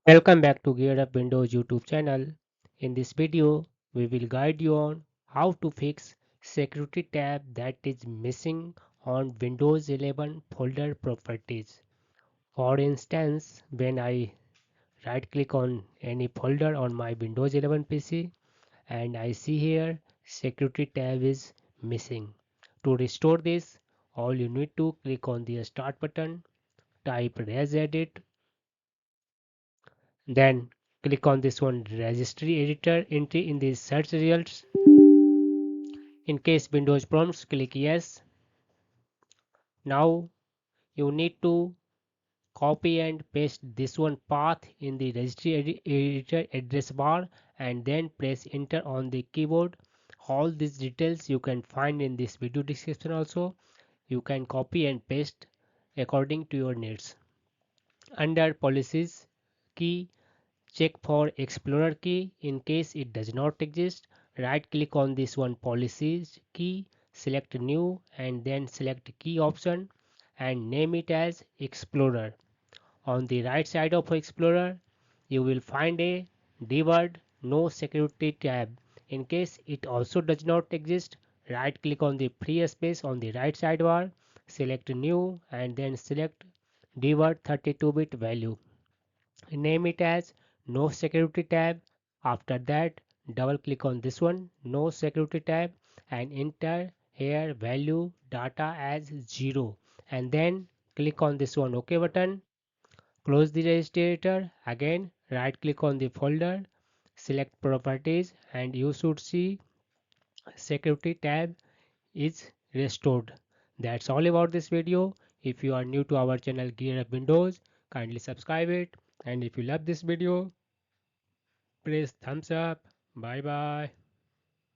Welcome back to GearUpWindows YouTube channel. In this video, we will guide you on how to fix security tab that is missing on Windows 11 folder properties. For instance, when I right click on any folder on my Windows 11 PC and I see here security tab is missing. To restore this, all you need to click on the start button, type regedit, then click on this one registry editor entry in the search results. In case Windows prompts, click yes. Now you need to copy and paste this one path in the registry editor address bar and then press enter on the keyboard. All these details you can find in this video description also. You can copy and paste according to your needs. Under policies key, check for Explorer key. In case it does not exist, right click on this one policies key, select new and then select key option and name it as Explorer. On the right side of Explorer, you will find a debug no security tab. In case it also does not exist, right click on the free space on the right sidebar, select new and then select debug 32-bit value. Name it as no security tab. After that, double click on this one no security tab and enter here value data as 0 and then click on this one OK button. Close the registry editor. Again right click on the folder, select properties and you should see security tab is restored. That's all about this video. If you are new to our channel Gear Up Windows, kindly subscribe it, and if you love this video, press thumbs up. Bye bye.